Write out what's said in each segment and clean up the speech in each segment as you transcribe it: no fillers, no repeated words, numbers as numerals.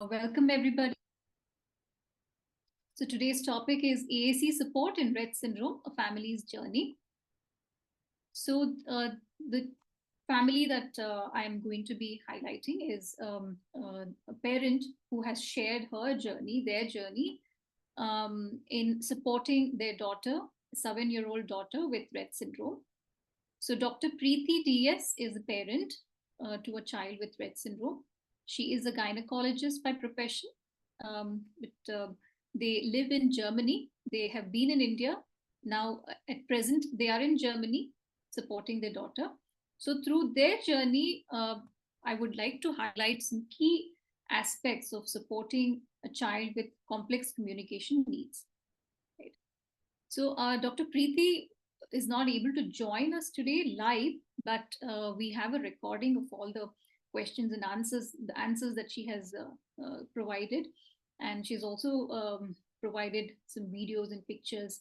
Welcome everybody. So today's topic is AAC support in Rett syndrome, a family's journey. So the family that I am going to be highlighting is a parent who has shared their journey in supporting their daughter, a 7-year-old daughter with Rett syndrome. So Dr. Preeti DS is a parent to a child with Rett syndrome. She is a gynecologist by profession, but they live in Germany. They have been in India. Now, at present, they are in Germany supporting their daughter. So through their journey, I would like to highlight some key aspects of supporting a child with complex communication needs. Right. So Dr. Preeti is not able to join us today live, but we have a recording of all the questions and answers, the answers that she has provided. And she's also provided some videos and pictures.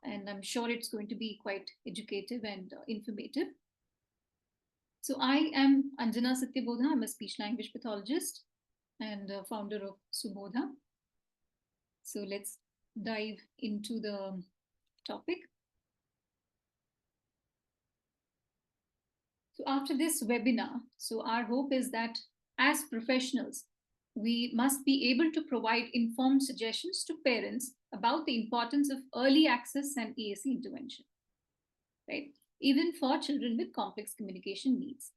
And I'm sure it's going to be quite educative and informative. So I am Anjana Satyabodha. I'm a speech language pathologist and founder of Subodha. So let's dive into the topic. So after this webinar, so our hope is that as professionals, we must be able to provide informed suggestions to parents about the importance of early access and AAC intervention, right? Even for children with complex communication needs.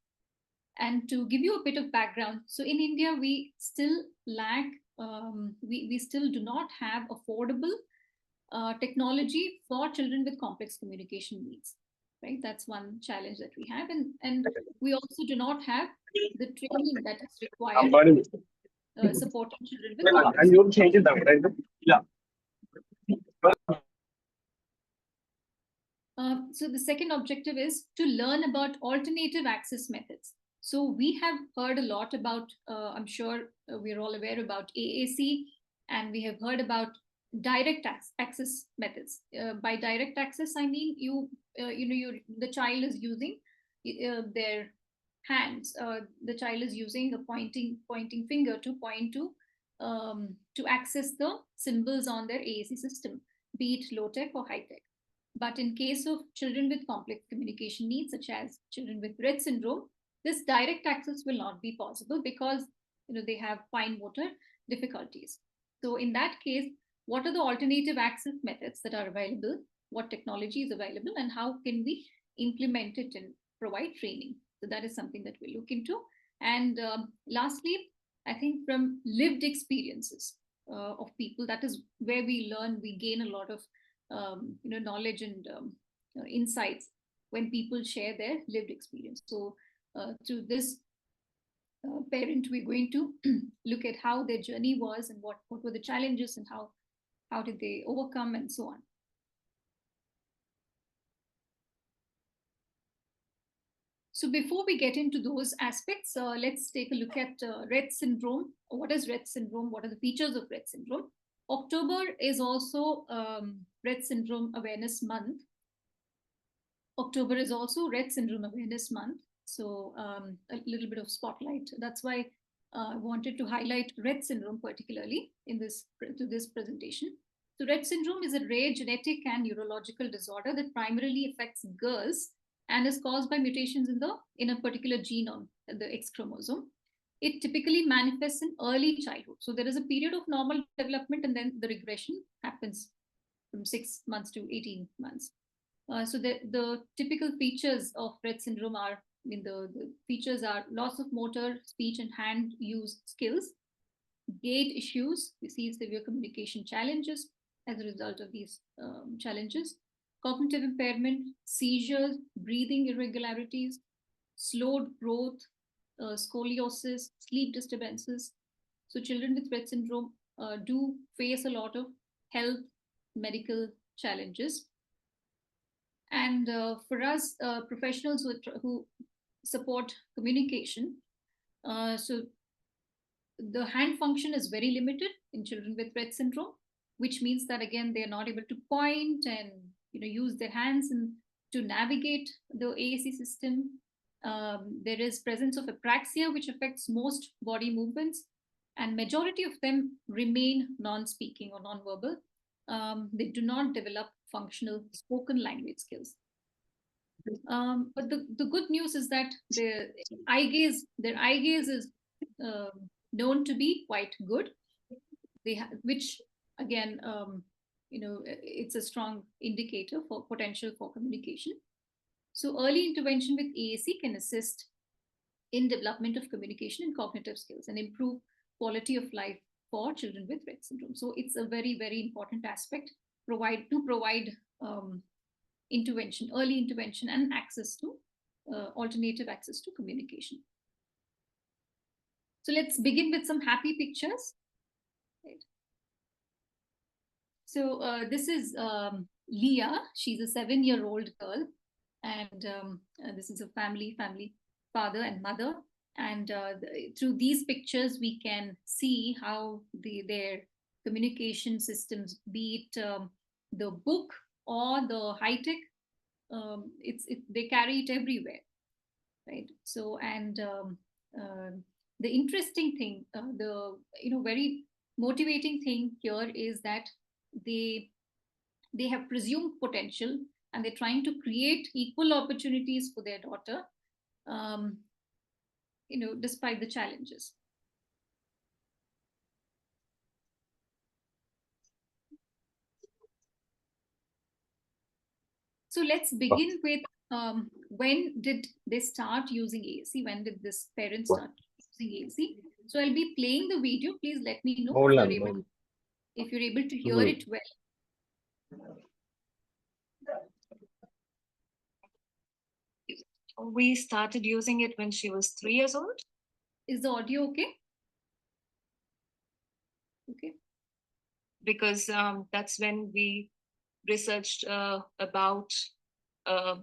And to give you a bit of background, so in India, we still lack, we still do not have affordable technology for children with complex communication needs, right? That's one challenge that we have. And we also do not have the training that is required supporting children with complex. Yeah. So the second objective is to learn about alternative access methods. So we have heard a lot about, I'm sure we're all aware about AAC, and we have heard about direct access methods. By direct access, I mean the child is using their hands. The child is using a pointing finger to point to access the symbols on their AAC system, be it low tech or high tech. But in case of children with complex communication needs, such as children with Rett syndrome, this direct access will not be possible because they have fine motor difficulties. So in that case, what are the alternative access methods that are available? What technology is available, and how can we implement it and provide training? So that is something that we look into. And lastly, I think from lived experiences of people, that is where we learn, we gain a lot of knowledge and insights when people share their lived experience. So through this parent, we're going to look at how their journey was and what were the challenges and how did they overcome and so on. So before we get into those aspects, let's take a look at Rett syndrome. What is Rett syndrome? What are the features of Rett syndrome? October is also Rett Syndrome Awareness Month. October is also Rett Syndrome Awareness Month. So a little bit of spotlight. That's why I wanted to highlight Rett syndrome particularly in this presentation. So Rett syndrome is a rare genetic and neurological disorder that primarily affects girls and is caused by mutations in a particular gene on the X chromosome. It typically manifests in early childhood. So there is a period of normal development, and then the regression happens from 6 months to 18 months. So the typical features of Rett syndrome are, the features are loss of motor, speech, and hand use skills, gait issues. We see severe communication challenges as a result of these challenges, cognitive impairment, seizures, breathing irregularities, slowed growth, scoliosis, sleep disturbances. So children with Rett syndrome do face a lot of health medical challenges. And for us professionals who support communication, so the hand function is very limited in children with Rett syndrome, which means that again they are not able to point and use their hands and to navigate the AAC system. There is presence of apraxia, which affects most body movements. and majority of them remain non-speaking or non-verbal. They do not develop functional spoken language skills. But the good news is that their eye gaze is known to be quite good. Which again, it's a strong indicator for potential for communication. So early intervention with AAC can assist in development of communication and cognitive skills and improve quality of life for children with Rett syndrome. So it's a very, very important aspect provide intervention, early intervention, and access to alternative access to communication. So let's begin with some happy pictures. Right. So this is Leah. She's a 7-year-old girl, and this is a family, father and mother. And through these pictures, we can see how their communication systems, be it the book or the high tech, they carry it everywhere, right? So, and the interesting thing, the very motivating thing here is that they have presumed potential, and they're trying to create equal opportunities for their daughter, despite the challenges. So let's begin with when did they start using AAC? When did this parent start using AAC? So I'll be playing the video. Please let me know if you're able to hear it well. We started using it when she was 3 years old. Is the audio okay? Okay. Because that's when we researched about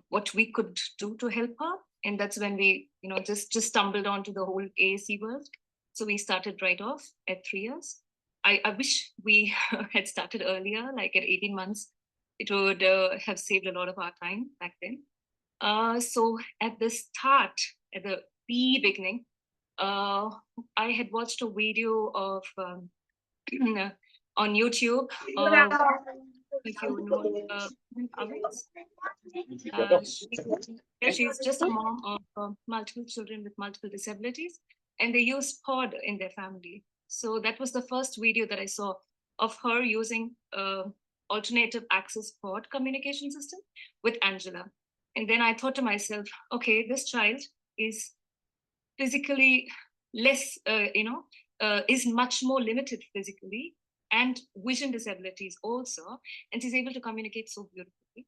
what we could do to help her. And that's when we, just stumbled onto the whole AAC world. So we started right off at 3 years. I wish we had started earlier, like at 18 months. It would have saved a lot of our time back then. So at the start, at the beginning, I had watched a video of on YouTube. If you know she's just a mom of multiple children with multiple disabilities, and they use pod in their family. So that was the first video that I saw of her using alternative access pod communication system with Angela. And then I thought to myself, okay, this child is physically less, is much more limited physically and vision disabilities also, and she's able to communicate so beautifully.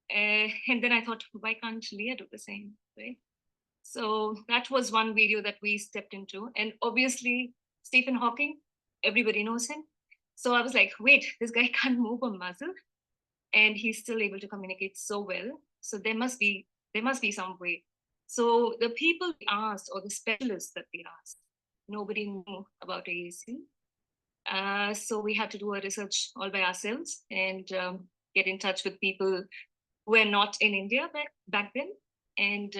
And then I thought, why can't Leah do the same, right? So that was one video that we stepped into. And obviously, Stephen Hawking, everybody knows him. So I was like, wait, this guy can't move a muscle, and he's still able to communicate so well. So there must be some way. So the people we asked, or the specialists that we asked, nobody knew about AAC. So we had to do a research all by ourselves and get in touch with people who were not in India back then. And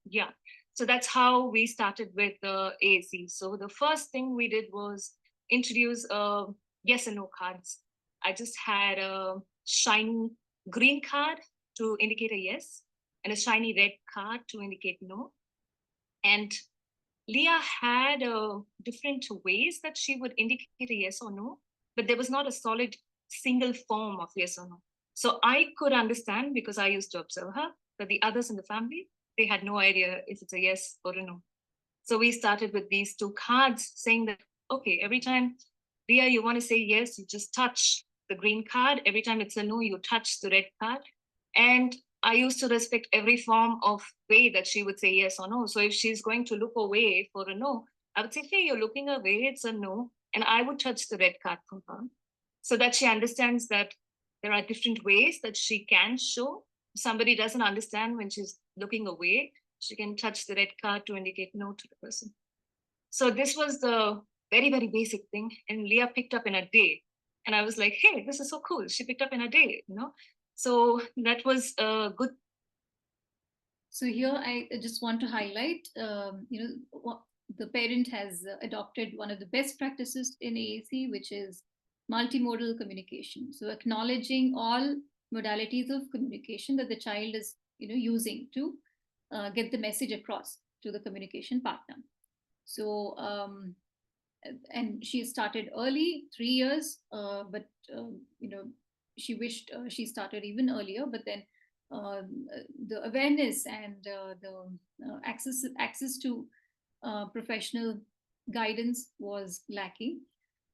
yeah, so that's how we started with AAC. So the first thing we did was introduce yes and no cards. I just had a shiny green card to indicate a yes, and a shiny red card to indicate no. And Leah had different ways that she would indicate a yes or no, but there was not a solid single form of yes or no. So I could understand, because I used to observe her, that the others in the family, they had no idea if it's a yes or a no. So we started with these two cards saying that, okay, every time, Leah, you want to say yes, you just touch the green card. Every time it's a no, you touch the red card. And I used to respect every form of way that she would say yes or no. So if she's going to look away for a no, I would say, hey, you're looking away, it's a no. And I would touch the red card from her so that she understands that there are different ways that she can show. If somebody doesn't understand when she's looking away, she can touch the red card to indicate no to the person. So this was the very, very basic thing. And Leah picked up in a day. And I was like, hey, this is so cool. She picked up in a day, So that was good. So here I just want to highlight, the parent has adopted one of the best practices in AAC, which is multimodal communication. So acknowledging all modalities of communication that the child is, using to get the message across to the communication partner. So and she started early, 3 years, but she wished she started even earlier. But then the awareness and the access to professional guidance was lacking.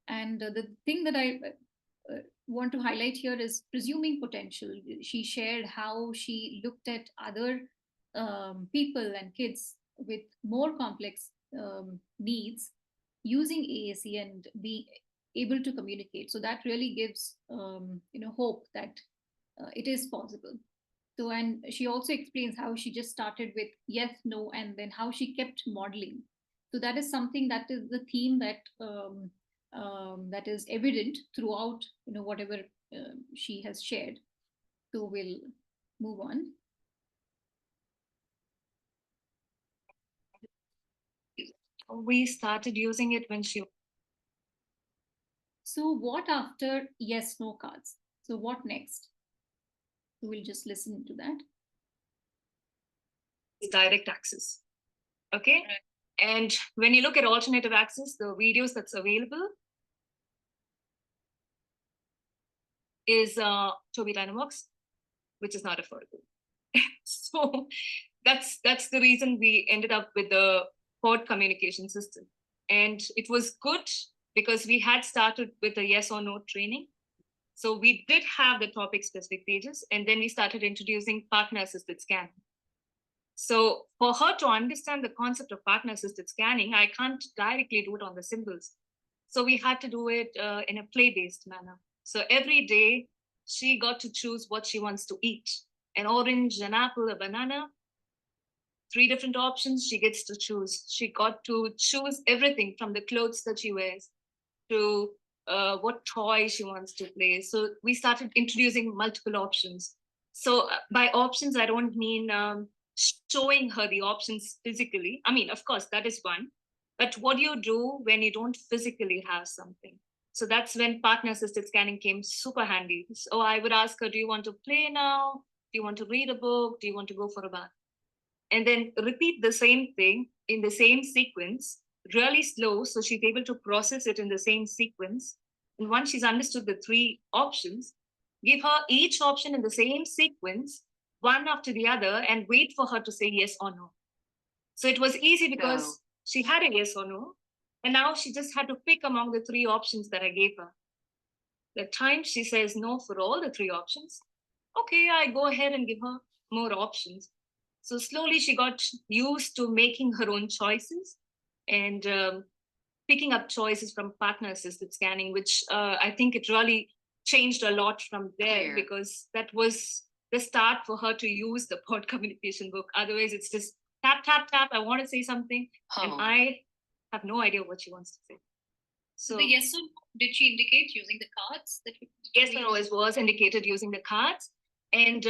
And the thing that I want to highlight here is presuming potential. She shared how she looked at other people and kids with more complex needs using AAC and be able to communicate. So that really gives hope that it is possible. So, and she also explains how she just started with yes, no, and then how she kept modeling. So that is something that is the theme that is evident throughout, whatever she has shared. So we'll move on. We started using it when she. So what after yes, no cards? So what next? So we'll just listen to that. Direct access. Okay. And when you look at alternative access, the videos that's available is Tobii Dynavox, which is not affordable. So that's the reason we ended up with the pod communication system. And it was good because we had started with a yes or no training. So we did have the topic specific pages, and then we started introducing partner assisted scanning. So for her to understand the concept of partner assisted scanning, I can't directly do it on the symbols. So we had to do it in a play-based manner. So every day she got to choose what she wants to eat: an orange, an apple, a banana. 3 different options she gets to choose. She got to choose everything from the clothes that she wears to what toy she wants to play. So we started introducing multiple options. So by options, I don't mean showing her the options physically. I mean, of course, that is one. But what do you do when you don't physically have something? So that's when partner assisted scanning came super handy. So I would ask her, do you want to play now? Do you want to read a book? Do you want to go for a bath? And then repeat the same thing in the same sequence, really slow, so she's able to process it in the same sequence. And once she's understood the 3 options, give her each option in the same sequence, one after the other, and wait for her to say yes or no. So it was easy because she had a yes or no, and now she just had to pick among the 3 options that I gave her. The time she says no for all the 3 options, okay, I go ahead and give her more options. So slowly she got used to making her own choices and picking up choices from partner assisted scanning, which I think it really changed a lot from there, because that was the start for her to use the pod communication book. Otherwise, it's just tap, tap, tap. I want to say something. And I have no idea what she wants to say. So the yes or no, did she indicate using the cards? Yes or no was indicated using the cards. And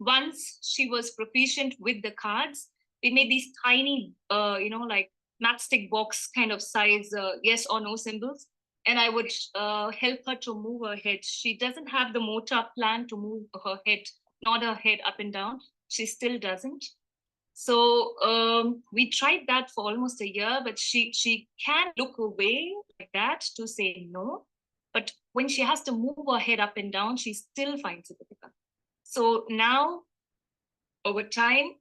once she was proficient with the cards, we made these tiny, like matchstick box kind of size yes or no symbols. And I would help her to move her head. She doesn't have the motor plan to move her head, nod her head up and down. She still doesn't. So we tried that for almost a year, but she can look away like that to say no. But when she has to move her head up and down, she still finds it difficult. So now, over time,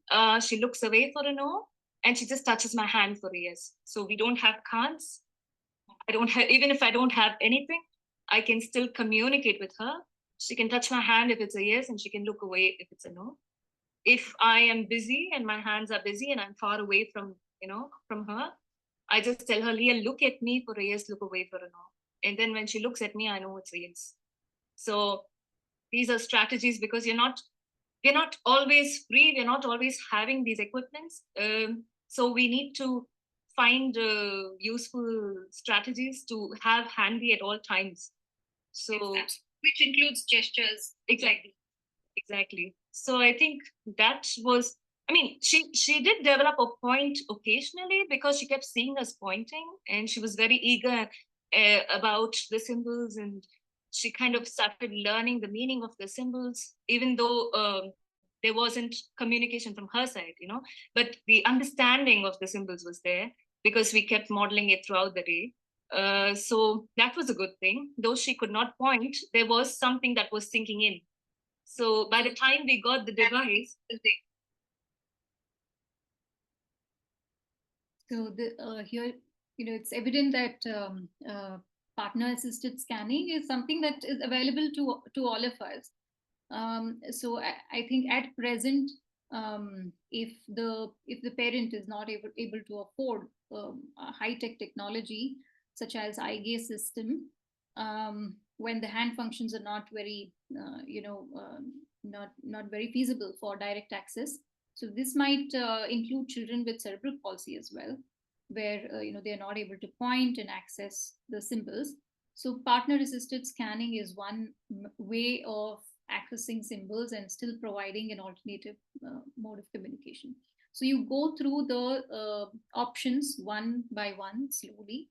she looks away for a no, and she just touches my hand for a yes. So we don't have cards. I don't have, even if I don't have anything, I can still communicate with her. She can touch my hand if it's a yes, and she can look away if it's a no. If I am busy and my hands are busy and I'm far away from her, I just tell her, Leah, look at me for a yes, look away for a no. And then when she looks at me, I know it's a yes. So these are strategies, because we're not always free. We're not always having these equipments. So we need to find useful strategies to have handy at all times. So which includes gestures. Exactly. So I think that was, I mean, she did develop a point occasionally because she kept seeing us pointing, and she was very eager about the symbols, and she kind of started learning the meaning of the symbols, even though there wasn't communication from her side, you know, but the understanding of the symbols was there because we kept modeling it throughout the day. So that was a good thing. Though she could not point, there was something that was sinking in. So by the time we got the device, So here, it's evident that partner-assisted scanning is something that is available to all of us. So I think at present, if the parent is not able to afford a high-tech technology such as eye gaze system, when the hand functions are not very, not very feasible for direct access. So this might include children with cerebral palsy as well, where they are not able to point and access the symbols. So partner-assisted scanning is one way of accessing symbols and still providing an alternative mode of communication. So you go through the options one by one slowly,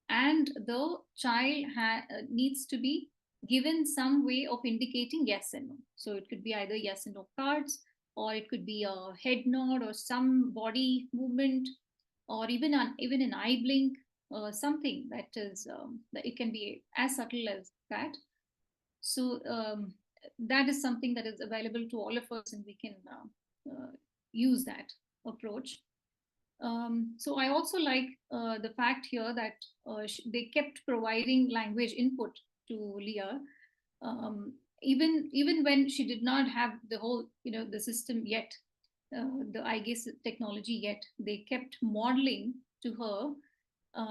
and the child needs to be given some way of indicating yes and no. So it could be either yes and no cards, or it could be a head nod or some body movement, or even an eye blink, something that is that it can be as subtle as that. So that is something that is available to all of us, and we can use that approach. So I also like the fact here that they kept providing language input to Leah, even when she did not have the whole the system yet, the eye gaze technology yet. They kept modeling to her,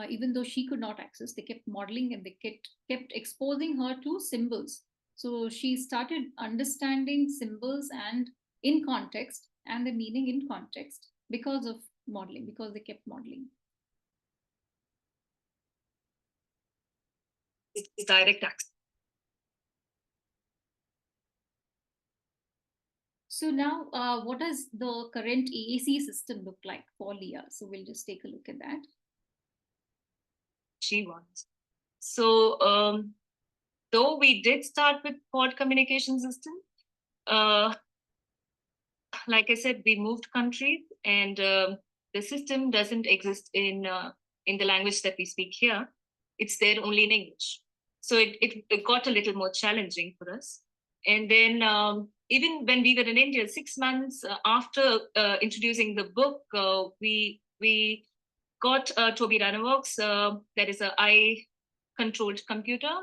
even though she could not access. They kept modeling, and they kept exposing her to symbols. So she started understanding symbols and in context, and the meaning in context, because of modeling, because they kept modeling. It's direct access. So now, what does the current AAC system look like for Leah? So we'll just take a look at that. She wants. So though we did start with pod communication system, like I said, we moved countries, and the system doesn't exist in the language that we speak here. It's there only in English. So it got a little more challenging for us. And then even when we were in India, 6 months after introducing the book, we got Tobii Dynavox, that is an eye-controlled computer,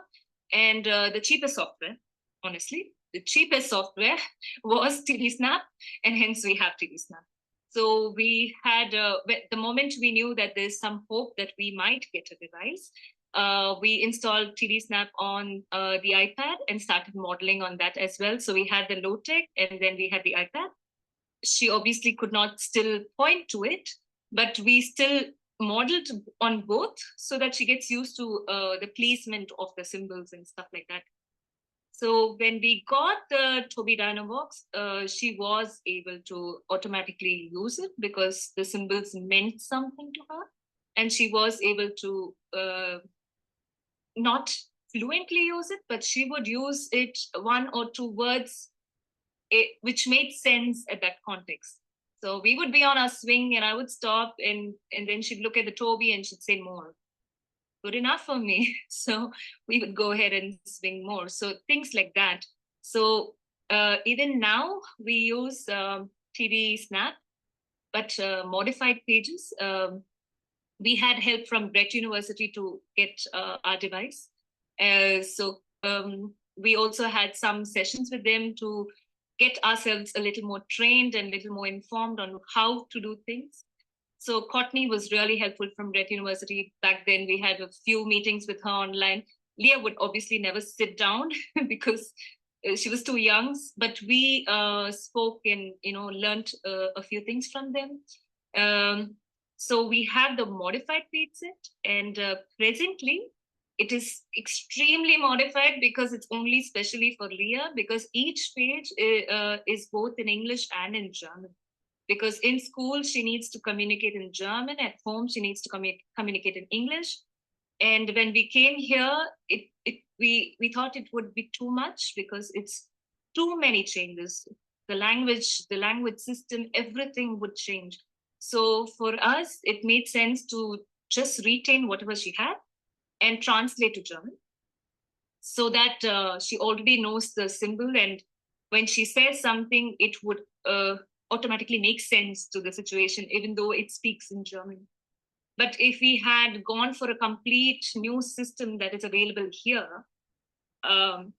and the cheapest software, honestly. The cheapest software was TD Snap, and hence we have TD Snap. So we had, the moment we knew that there's some hope that we might get a device, we installed TD Snap on the iPad and started modeling on that as well. So we had the low tech, and then we had the iPad. She obviously could not still point to it, but we still modeled on both so that she gets used to the placement of the symbols and stuff like that. So when we got the Tobii Dynavox, she was able to automatically use it because the symbols meant something to her, and she was able to not fluently use it, but she would use it one or two words which made sense at that context. So we would be on our swing, and I would stop, and then she'd look at the Tobii and she'd say more. Good enough for me. So we would go ahead and swing more. So things like that. So even now we use TD Snap, but modified pages. We had help from Rett University to get our device. So we also had some sessions with them to get ourselves a little more trained and a little more informed on how to do things. So Courtney was really helpful from Rett University. Back then, we had a few meetings with her online. Leah would obviously never sit down because she was too young, but we spoke and learned a few things from them. So we have the modified page set, and presently it is extremely modified because it's only specially for Leah, because each page is both in English and in German. because in school she needs to communicate in German, at home she needs to communicate in English. And when we came here, we thought it would be too much because it's too many changes. The language system, everything would change. So for us, it made sense to just retain whatever she had and translate to German, so that she already knows the symbol, and when she says something, it would automatically make sense to the situation, even though it speaks in German. But if we had gone for a complete new system that is available here,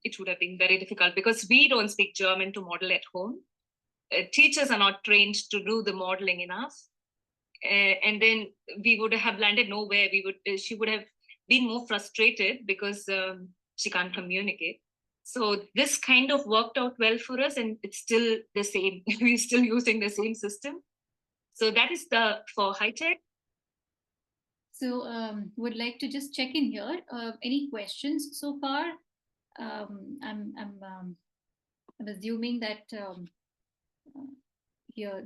it would have been very difficult because we don't speak German to model at home. Teachers are not trained to do the modeling enough. And then we would have landed nowhere. She would have been more frustrated because she can't communicate. So this kind of worked out well for us, and it's still the same. We're still using the same system. So that is for high tech. So would like to just check in here. Any questions so far? I'm assuming that here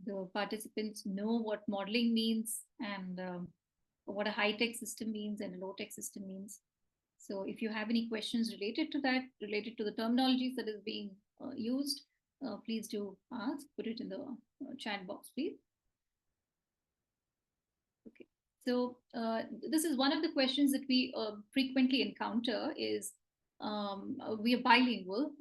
the participants know what modeling means and what a high-tech system means and a low-tech system means. So if you have any questions related to that, related to the terminologies that is being used, please do ask, put it in the chat box, please. Okay, so this is one of the questions that we frequently encounter is, we are bilingual.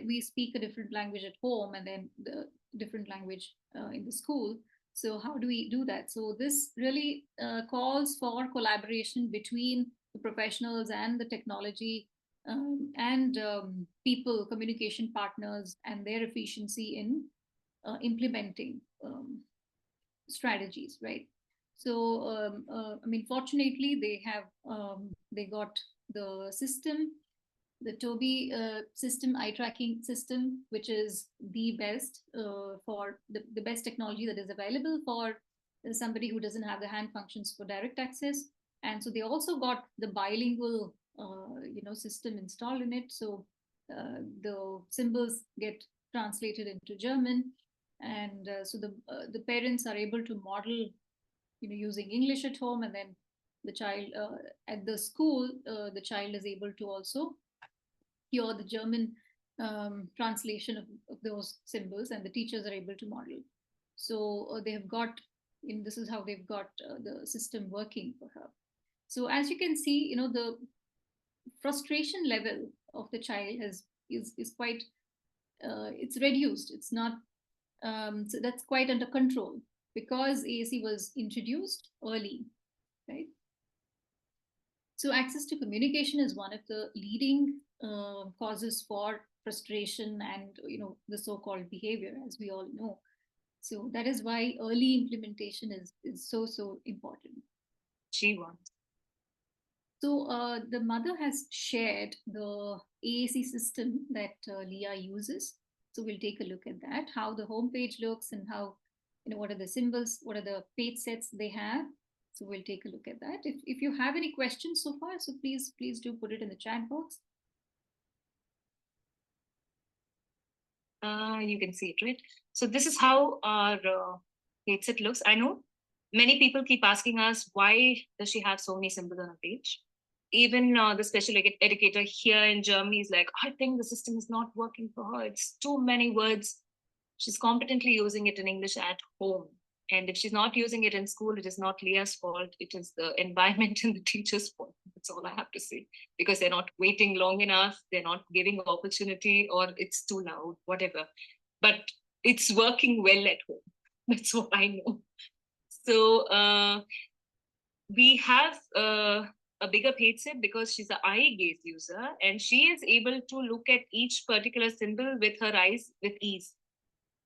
We speak a different language at home and then the different language in the school. So how do we do that? So this really calls for collaboration between the professionals and the technology and people, communication partners, and their efficiency in implementing strategies, right? So, I mean, fortunately, they got the system, the Toby system, eye tracking system, which is the best for the best technology that is available for somebody who doesn't have the hand functions for direct access. And so they also got the bilingual, system installed in it. So the symbols get translated into German, and so the parents are able to model, using English at home, and then the child at the school, the child is able to also hear the German translation of those symbols, and the teachers are able to model. So they have got, this is how they've got the system working for her. So as you can see, the frustration level of the child is quite, it's reduced. It's not, so that's quite under control because AAC was introduced early, right? So access to communication is one of the leading causes for frustration and the so-called behavior, as we all know. So that is why early implementation is so important. She wants. So the mother has shared the AAC system that Leah uses. So we'll take a look at that, how the homepage looks and how, what are the symbols, what are the page sets they have. So we'll take a look at that. If you have any questions so far, so please do put it in the chat box. You can see it, right? So this is how our page set looks. I know many people keep asking us, why does she have so many symbols on a page? Even the special educator here in Germany is like, I think the system is not working for her. It's too many words. She's competently using it in English at home. And if she's not using it in school, it is not Leah's fault. It is the environment and the teacher's fault. That's all I have to say. Because they're not waiting long enough. They're not giving opportunity, or it's too loud, whatever. But it's working well at home. That's what I know. So we have a bigger page set because she's an eye gaze user, and she is able to look at each particular symbol with her eyes with ease.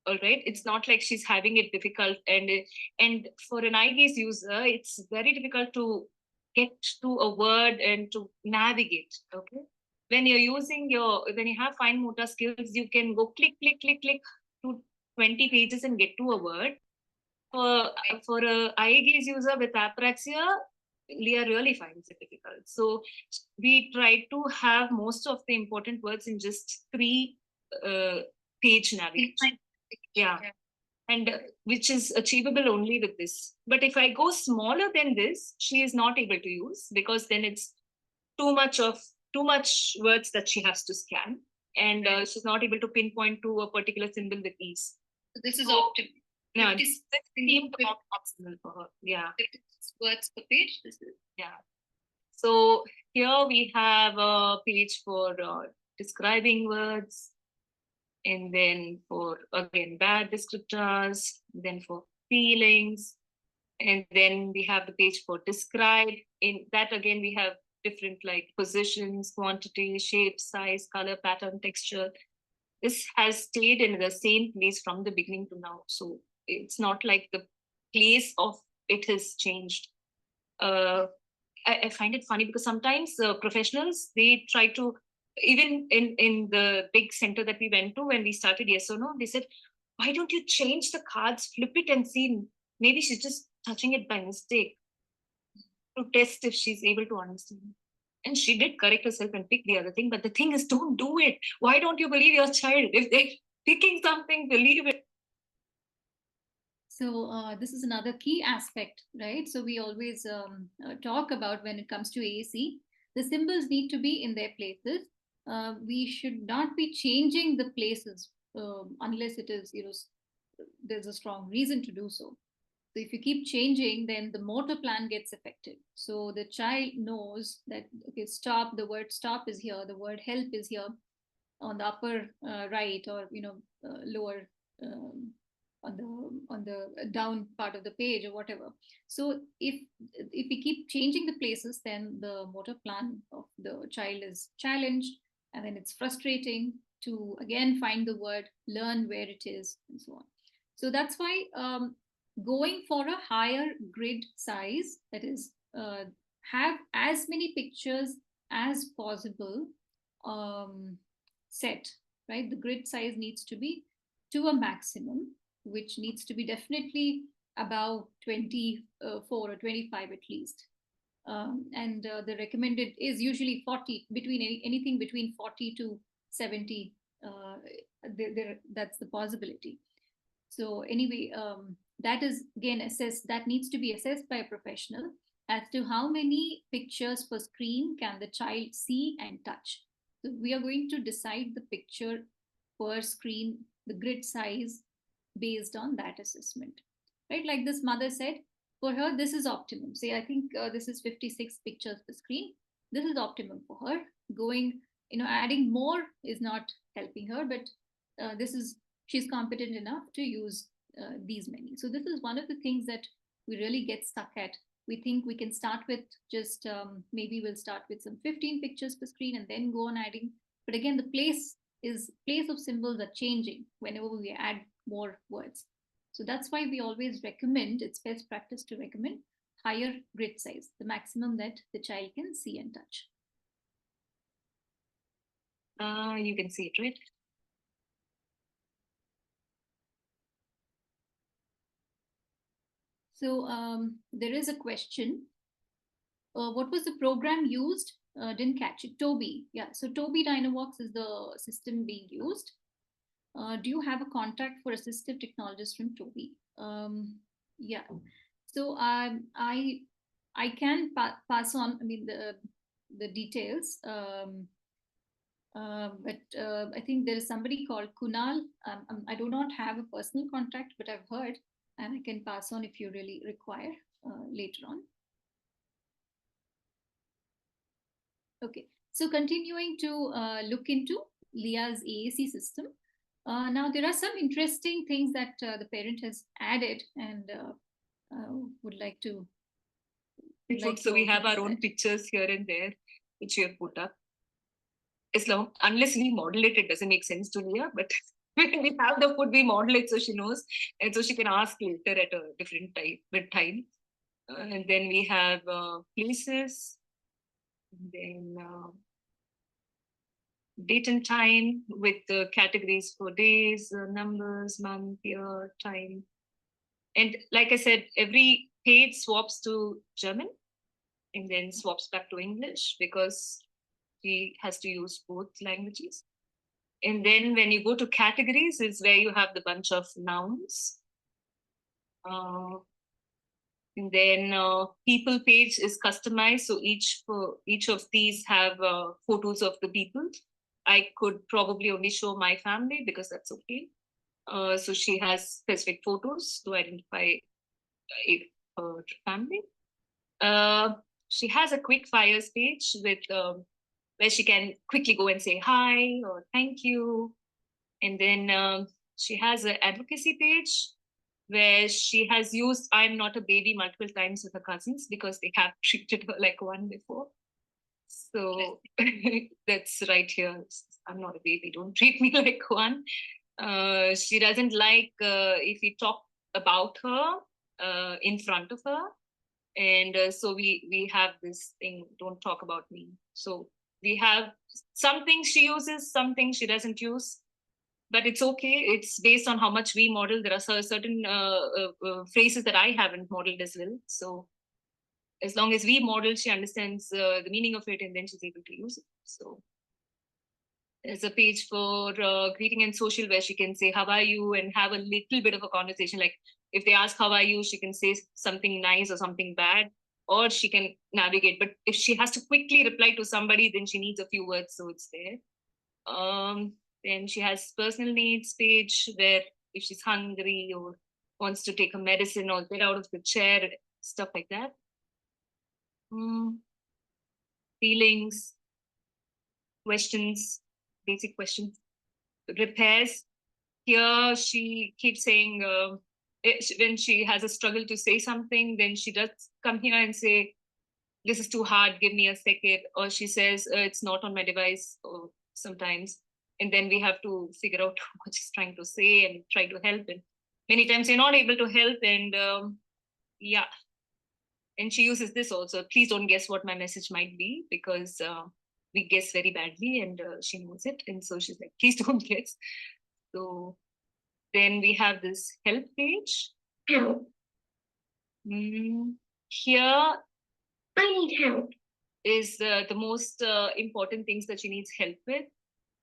All right, it's not like she's having it difficult, and for an eye gaze user, it's very difficult to get to a word and to navigate. Okay, when you have fine motor skills, you can go click to 20 pages and get to a word. For a eye gaze user with apraxia, Leah really finds it difficult. So we try to have most of the important words in just 3 page navigation. Yeah. and which is achievable only with this. But if I go smaller than this, she is not able to use, because then it's too much words that she has to scan, and she's not able to pinpoint to a particular symbol with ease. So this is optimal. Yeah, this seems optimal for her. Yeah. 56 words per page. This is So here we have a page for describing words, and then for again bad descriptors, then for feelings, and then we have the page for describe. In that again we have different like positions, quantity, shape, size, color, pattern, texture. This has stayed in the same place from the beginning to now, so it's not like the place of it has changed. I find it funny because sometimes professionals, they try to, even in the big center that we went to when we started Yes or No, they said, why don't you change the cards, flip it and see, maybe she's just touching it by mistake, to test if she's able to understand. And she did correct herself and pick the other thing, but the thing is, don't do it. Why don't you believe your child? If they're picking something, believe it. So this is another key aspect, right? So we always talk about when it comes to AAC, the symbols need to be in their places. We should not be changing the places unless it is, there's a strong reason to do so. So if you keep changing, then the motor plan gets affected. So the child knows that, okay, stop, the word stop is here, the word help is here on the upper right, or lower on the down part of the page or whatever. So if we keep changing the places, then the motor plan of the child is challenged, and then it's frustrating to again find the word, learn where it is, and so on. So that's why going for a higher grid size, that is have as many pictures as possible set, right? The grid size needs to be to a maximum, which needs to be definitely about 24 or 25 at least. And the recommended is usually 40, between anything between 40 to 70. That's the possibility. So anyway, that is again assessed, that needs to be assessed by a professional as to how many pictures per screen can the child see and touch. So we are going to decide the picture per screen, the grid size, based on that assessment, right? Like this mother said, for her, this is optimum. Say, I think this is 56 pictures per screen. This is optimum for her. Going, adding more is not helping her, but she's competent enough to use these many. So this is one of the things that we really get stuck at. We think we can start with just maybe we'll start with some 15 pictures per screen and then go on adding. But again, the place of symbols are changing whenever we add more words. So that's why we always recommend, it's best practice to recommend higher grid size, the maximum that the child can see and touch. You can see it, right? So there is a question. What was the program used? Didn't catch it. Toby. Yeah. So Toby Dynavox is the system being used. Do you have a contact for assistive technologist from Toby? Yeah. So I can pass on, I mean, the details. But I think there is somebody called Kunal. I do not have a personal contact, but I've heard, and I can pass on if you really require later on. Okay, so continuing to look into Leah's AAC system. Now, there are some interesting things that the parent has added, and would like to. So we have our own pictures here and there, which we have put up. Unless we model it, it doesn't make sense to Leah, but when we have the food, we model it so she knows, and so she can ask later at a different time. And then we have places, and then date and time with the categories for days, numbers, month, year, time. And like I said, every page swaps to German and then swaps back to English, because he has to use both languages. And then when you go to categories is where you have the bunch of nouns. And then people page is customized. So each of these have photos of the people. I could probably only show my family because that's okay. So she has specific photos to identify her family. She has a quick fires page with where she can quickly go and say hi or thank you. And then she has an advocacy page where she has used I'm not a baby multiple times with her cousins because they have treated her like one before. So that's right here. I'm not a baby. Don't treat me like one. She doesn't like if we talk about her in front of her. And so we have this thing, don't talk about me. So we have some things she uses, some things she doesn't use, but it's okay. It's based on how much we model. There are certain phrases that I haven't modeled as well. So as long as we model, she understands the meaning of it, and then she's able to use it. So there's a page for greeting and social where she can say how are you and have a little bit of a conversation. Like if they ask how are you, she can say something nice or something bad, or she can navigate. But if she has to quickly reply to somebody, then she needs a few words, so it's there. Then she has personal needs page where if she's hungry or wants to take a medicine or get out of the chair, stuff like that. Feelings, questions, basic questions. Repairs. Here she keeps saying when she has a struggle to say something, then she does come here and say, this is too hard, give me a second. Or she says, it's not on my device, or sometimes. And then we have to figure out what she's trying to say and try to help. And many times we're not able to help. And yeah. And she uses this also. Please don't guess what my message might be, because we guess very badly, and she knows it. And so she's like, please don't guess. So then we have this help page. Help. Here, I need help. Is the most important things that she needs help with.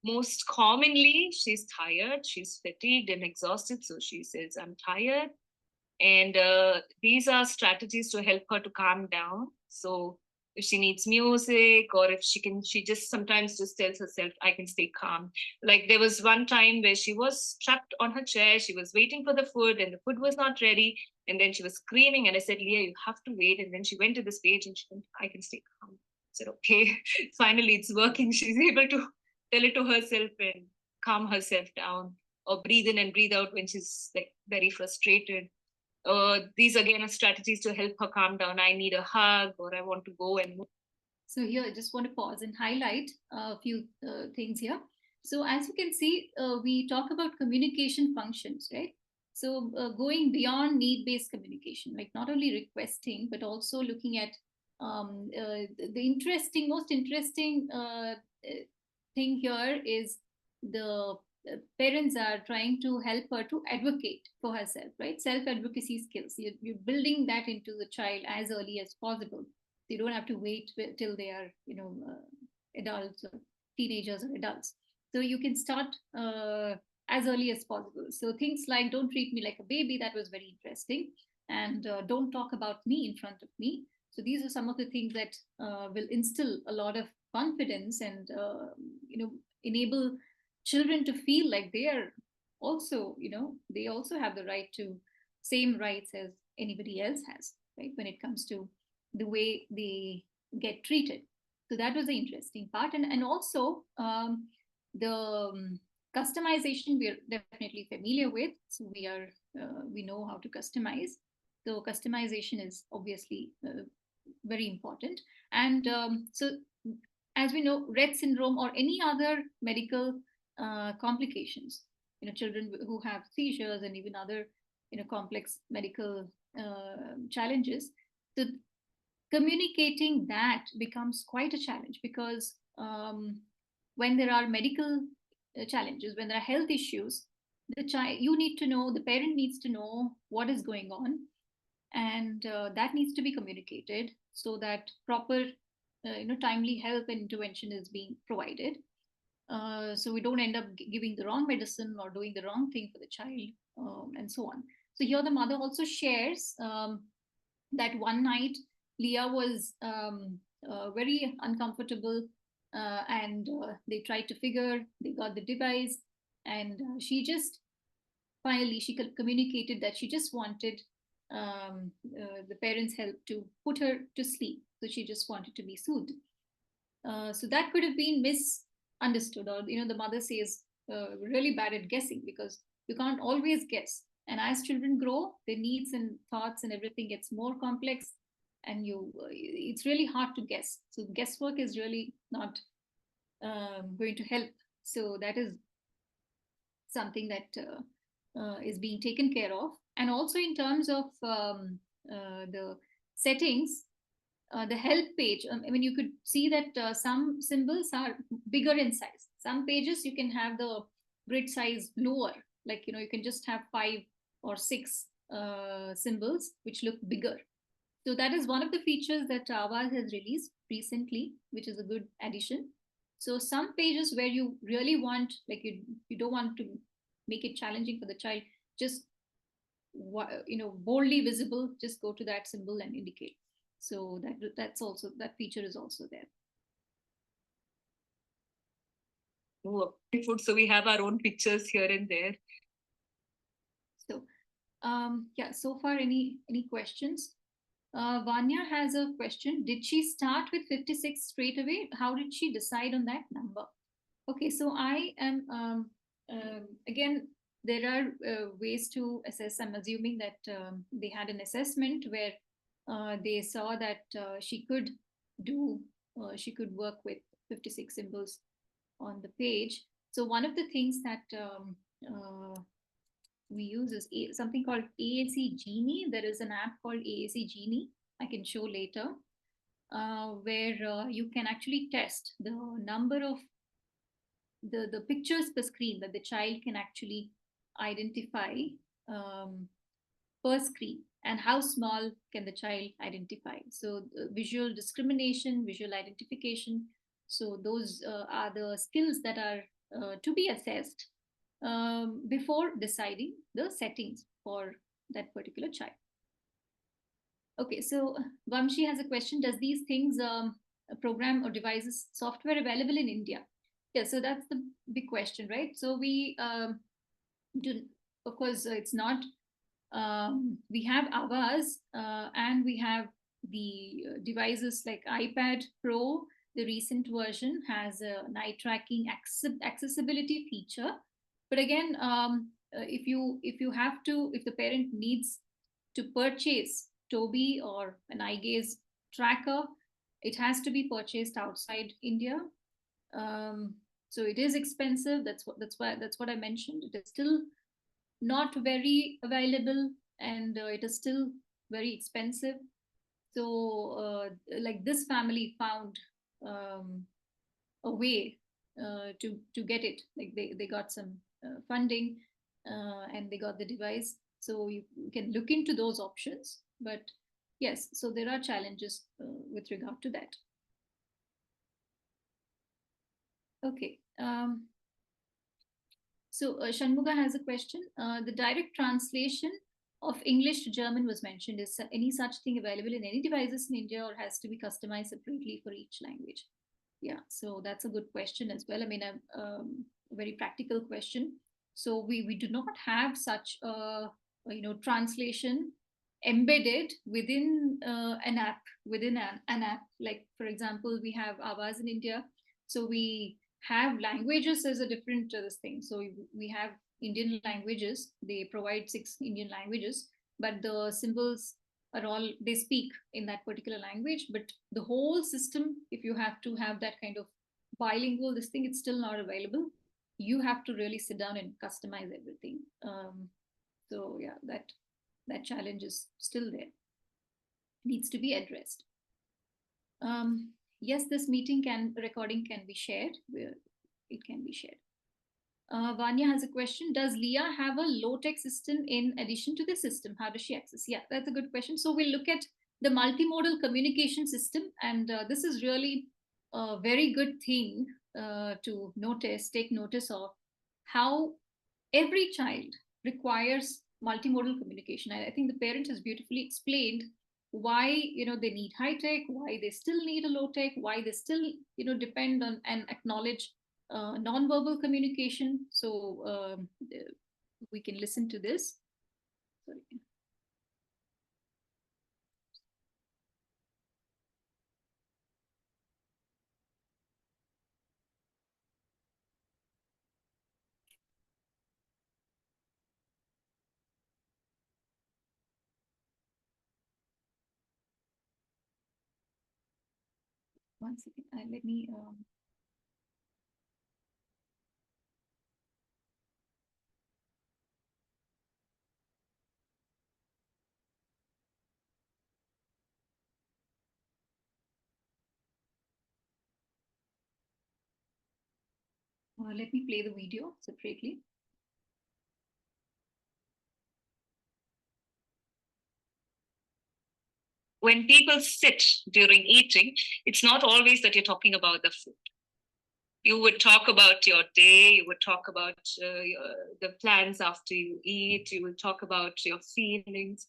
Most commonly, she's tired, she's fatigued and exhausted. So she says, I'm tired. And these are strategies to help her to calm down. So if she needs music, or if she just sometimes just tells herself, I can stay calm. Like there was one time where she was trapped on her chair, she was waiting for the food and the food was not ready. And then she was screaming, and I said, Leah, you have to wait. And then she went to this page and she went, I can stay calm. I said, okay, finally it's working. She's able to tell it to herself and calm herself down, or breathe in and breathe out when she's like very frustrated. These again are strategies to help her calm down. I need a hug, or I want to go and move. So here, I just want to pause and highlight a few things here. So as you can see, we talk about communication functions, right? So going beyond need-based communication, like not only requesting, but also looking at the most interesting thing here is the parents are trying to help her to advocate for herself, right? Self-advocacy skills. You're building that into the child as early as possible. They don't have to wait till they are, adults or teenagers or adults. So you can start as early as possible. So things like don't treat me like a baby, that was very interesting, and don't talk about me in front of me. So these are some of the things that will instill a lot of confidence and enable children to feel like they are also, they also have the right to same rights as anybody else has, right, when it comes to the way they get treated. So that was the interesting part. And also the customization we're definitely familiar with. So we know how to customize. So customization is obviously very important. And so as we know, Rett syndrome or any other medical complications, children who have seizures and even other complex medical challenges, so communicating that becomes quite a challenge, because when there are medical challenges, when there are health issues, the child, you need to know, the parent needs to know what is going on, and that needs to be communicated so that proper timely help and intervention is being provided, so we don't end up giving the wrong medicine or doing the wrong thing for the child, and so on. So here the mother also shares that one night Leah was very uncomfortable, and they tried to figure, they got the device, and she just finally she communicated that she just wanted the parents' help to put her to sleep. So she just wanted to be soothed. So that could have been misunderstood, or the mother says really bad at guessing, because you can't always guess. And as children grow, their needs and thoughts and everything gets more complex, and it's really hard to guess. So guesswork is really not going to help. So that is something that is being taken care of. And also in terms of the settings, the help page, I mean, you could see that some symbols are bigger in size. Some pages you can have the grid size lower, like you can just have 5 or 6 symbols which look bigger. So that is one of the features that Aavas has released recently, which is a good addition. So some pages where you really want, like you don't want to make it challenging for the child, just boldly visible, just go to that symbol and indicate. So that feature is also there. Oh, so we have our own pictures here and there. So yeah, so far any questions? Vanya has a question. Did she start with 56 straight away? How did she decide on that number? Okay, so I am again, there are ways to assess. I'm assuming that they had an assessment where they saw that she could work with 56 symbols on the page. So one of the things that we use is something called AAC Genie. There is an app called AAC Genie. I can show later, where you can actually test the number of the pictures per screen that the child can actually identify per screen, and how small can the child identify. So visual discrimination, visual identification, so those are the skills that are to be assessed before deciding the settings for that particular child. Okay, so Vamshi has a question. Does these things program or devices software available in India? Yeah, so that's the big question, right? So we do, of course, it's not. We have Aavas, and we have the devices like iPad Pro. The recent version has a night tracking accessibility feature. But again, if the parent needs to purchase Toby or an eye gaze tracker, it has to be purchased outside India. So it is expensive. That's what I mentioned. It is still not very available, and it is still very expensive. So like this family found a way to get it. Like they got some funding, and they got the device. So you can look into those options. But yes, so there are challenges with regard to that. Okay. So Shanmuga has a question. The direct translation of English to German was mentioned. Is any such thing available in any devices in India, or has to be customized separately for each language? Yeah, so that's a good question as well. I mean, a very practical question. So we do not have such a translation embedded within an app, an app. Like for example, we have Aavas in India, so we have languages as a different thing. So we have Indian languages. They provide 6 Indian languages, but the symbols are all they speak in that particular language. But the whole system, if you have to have that kind of bilingual this thing, it's still not available. You have to really sit down and customize everything. So yeah, that challenge is still there, needs to be addressed. Yes, this recording can be shared. It can be shared. Vanya has a question. Does Leah have a low-tech system in addition to the system? How does she access? Yeah, that's a good question. So we'll look at the multimodal communication system, and this is really a very good thing to take notice of, how every child requires multimodal communication. I think the parent has beautifully explained why they need high tech, why they still need a low tech, why they still depend on and acknowledge non-verbal communication. So we can listen to this. Sorry. One second, let me let me play the video separately. When people sit during eating, it's not always that you're talking about the food. You would talk about your day, you would talk about the plans after you eat, you will talk about your feelings.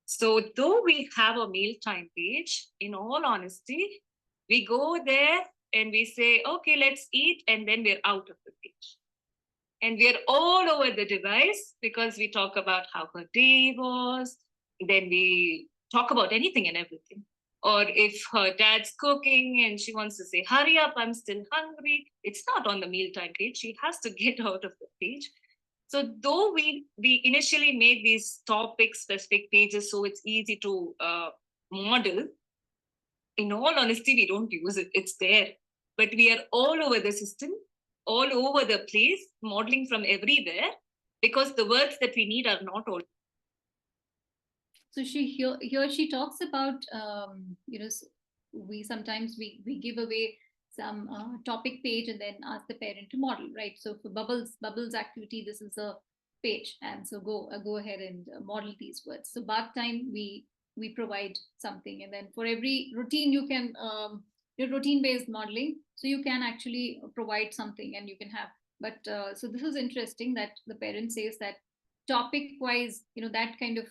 So though we have a mealtime page, in all honesty, we go there and we say, okay, let's eat, and then we're out of the page. And we're all over the device because we talk about how her day was, then we talk about anything and everything. Or if her dad's cooking and she wants to say, hurry up, I'm still hungry, it's not on the mealtime page. She has to get out of the page. So though we initially made these topic specific pages so it's easy to model, in all honesty, we don't use it. It's there. But we are all over the system, all over the place, modeling from everywhere, because the words that we need are not all. So here she talks about we sometimes we give away some topic page and then ask the parent to model, right? So for bubbles activity, this is a page, and so go ahead and model these words. So bath time, we provide something, and then for every routine you can your routine based modeling, so you can actually provide something and you can have. But so this is interesting that the parent says that topic wise, that kind of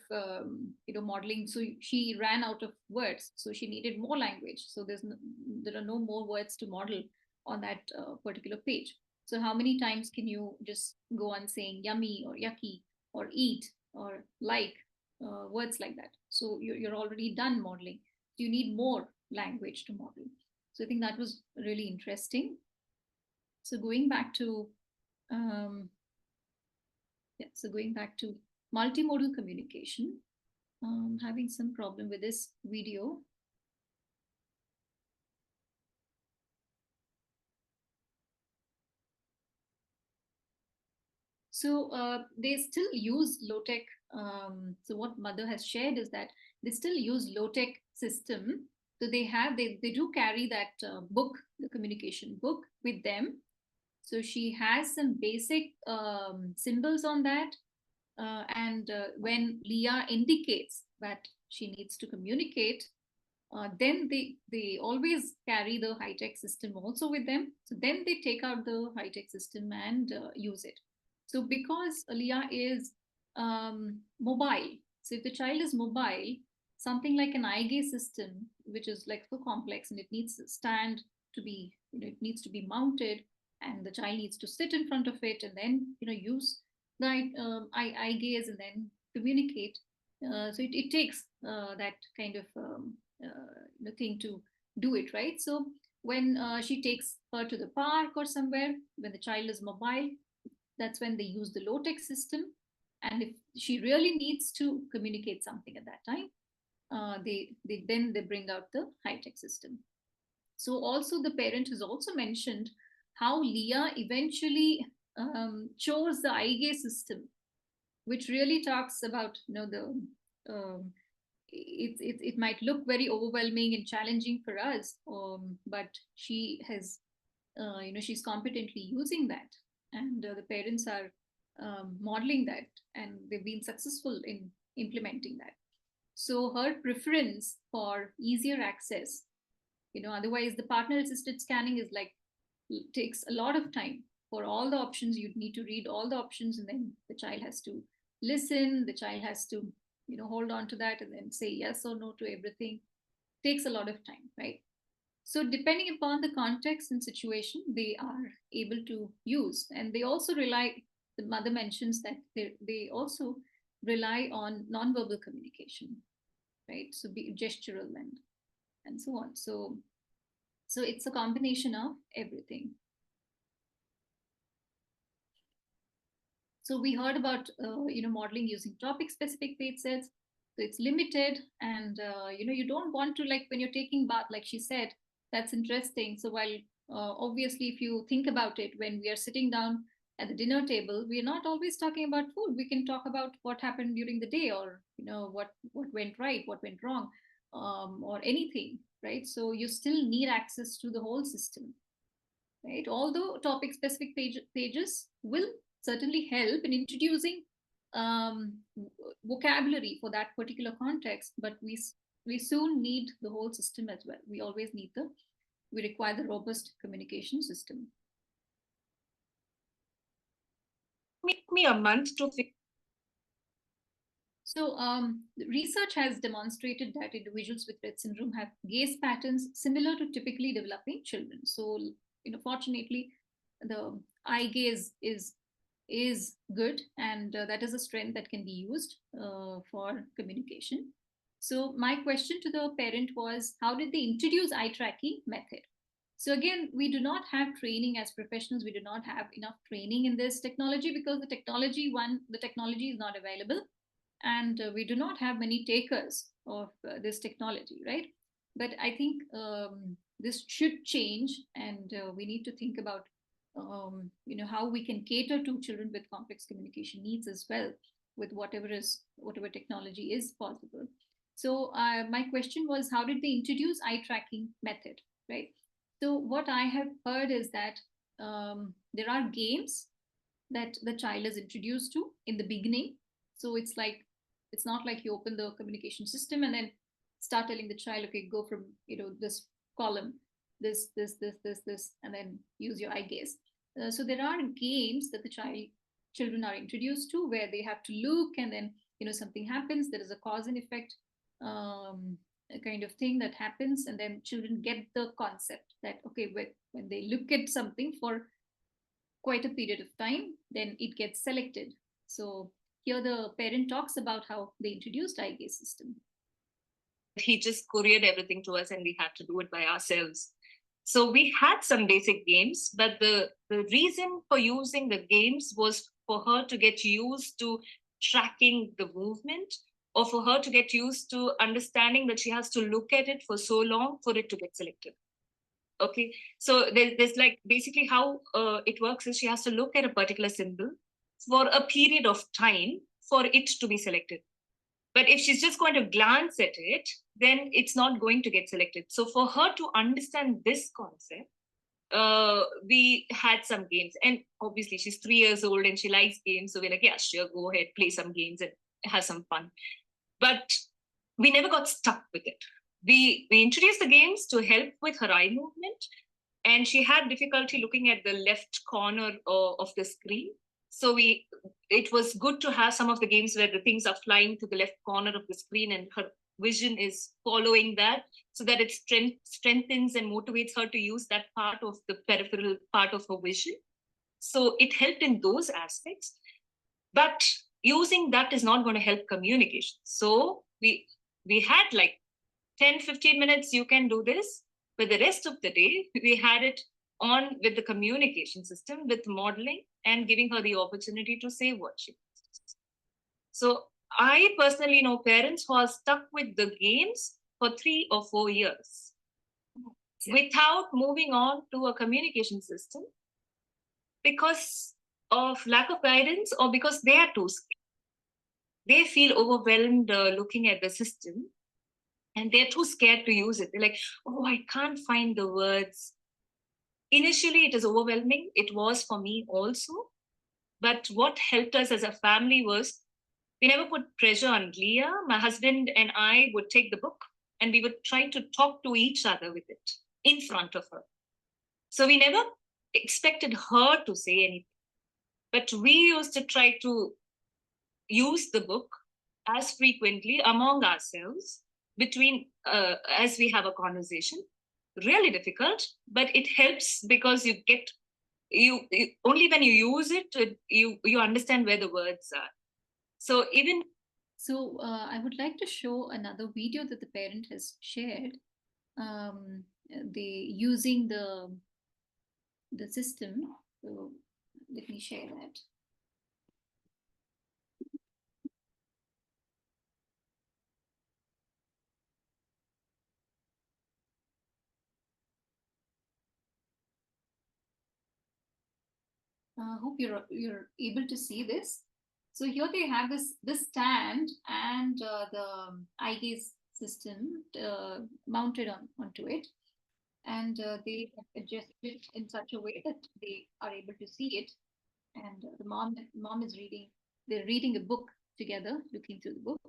modeling, so she ran out of words, so she needed more language. So there are no more words to model on that particular page. So how many times can you just go on saying yummy or yucky or eat or like, words like that? So you're already done modeling. You need more language to model. So I think that was really interesting. So going back to yeah, so going back to multimodal communication, having some problem with this video. So they still use low tech. So what mother has shared is that they still use low tech system. So they do carry that book, the communication book, with them. So she has some basic symbols on that. And when Leah indicates that she needs to communicate, then they always carry the high tech system also with them. So then they take out the high tech system and use it. So because Leah is mobile, so if the child is mobile, something like an eye gaze system, which is like so complex and it needs to stand to be, it needs to be mounted, and the child needs to sit in front of it and then use the eye gaze and then communicate. So it takes that kind of thing to do it, right? So when she takes her to the park or somewhere, when the child is mobile, that's when they use the low tech system. And if she really needs to communicate something at that time, they bring out the high tech system. So also the parent has also mentioned how Leah eventually chose the eye gaze system, which really talks about the it might look very overwhelming and challenging for us, but she has she's competently using that, and the parents are modeling that, and they've been successful in implementing that. So her preference for easier access, otherwise the partner assisted scanning is like, it takes a lot of time for all the options. You need to read all the options, and then the child has to listen. The child has to, hold on to that and then say yes or no to everything. Takes a lot of time, right? So depending upon the context and situation, they are able to use. And they also rely, the mother mentions that they also rely on nonverbal communication, right? So be gestural and so on. So it's a combination of everything. So we heard about modeling using topic specific page sets. So it's limited, and you don't want to, like when you're taking bath, like she said, that's interesting. So while obviously if you think about it, when we are sitting down at the dinner table, we are not always talking about food. We can talk about what happened during the day, or what went right, what went wrong, or anything, right? So you still need access to the whole system, right? Although topic specific pages will certainly help in introducing vocabulary for that particular context, but we soon need the whole system as well. We always need we require the robust communication system. Me a month to fix. So research has demonstrated that individuals with Rett syndrome have gaze patterns similar to typically developing children. So, fortunately, the eye gaze is good, and that is a strength that can be used for communication. So my question to the parent was, how did they introduce eye tracking method? So again, we do not have training as professionals. We do not have enough training in this technology because the technology is not available, and we do not have many takers of this technology, right? But I think this should change, and we need to think about how we can cater to children with complex communication needs as well, with whatever technology is possible. So my question was, how did they introduce eye tracking method, right? So what I have heard is that there are games that the child is introduced to in the beginning. So it's not like you open the communication system and then start telling the child, okay, go from this column, this, and then use your eye gaze. So there are games that the children are introduced to where they have to look, and then something happens. There is a cause and effect kind of thing that happens, and then children get the concept that okay, when they look at something for quite a period of time, then it gets selected. So here the parent talks about how they introduced eye gaze system. He just couriered everything to us and we had to do it by ourselves. So we had some basic games, but the reason for using the games was for her to get used to tracking the movement, or for her to get used to understanding that she has to look at it for so long for it to get selected. Okay, so there's like basically how it works is she has to look at a particular symbol for a period of time for it to be selected. But if she's just going to glance at it, then it's not going to get selected. So for her to understand this concept, we had some games. And obviously she's 3 years old and she likes games. So we're like, yeah, sure, go ahead, play some games and have some fun. But we never got stuck with it. We introduced the games to help with her eye movement. And she had difficulty looking at the left corner of the screen. So it was good to have some of the games where the things are flying to the left corner of the screen and her vision is following that, so that it strengthens and motivates her to use that part of the peripheral part of her vision. So it helped in those aspects. But using that is not going to help communication. So we had like 10-15 minutes, you can do this. But the rest of the day, we had it on with the communication system, with modeling and giving her the opportunity to say what she wants. So I personally know parents who are stuck with the games for 3 or 4 years without moving on to a communication system because of lack of guidance or because they are too scared. They feel overwhelmed looking at the system and they're too scared to use it. They're like, oh, I can't find the words. Initially, it is overwhelming. It was for me also. But what helped us as a family was we never put pressure on Leah. My husband and I would take the book and we would try to talk to each other with it in front of her. So we never expected her to say anything. But we used to try to use the book as frequently among ourselves between as we have a conversation. Really difficult, but it helps because you only when you use it, you understand where the words are. So even I would like to show another video that the parent has shared. They using the system. So let me share that. Hope you're able to see this. So here they have this stand and the eye gaze system mounted onto it, and they have adjusted it in such a way that they are able to see it. And the mom is reading. They're reading a book together, looking through the book.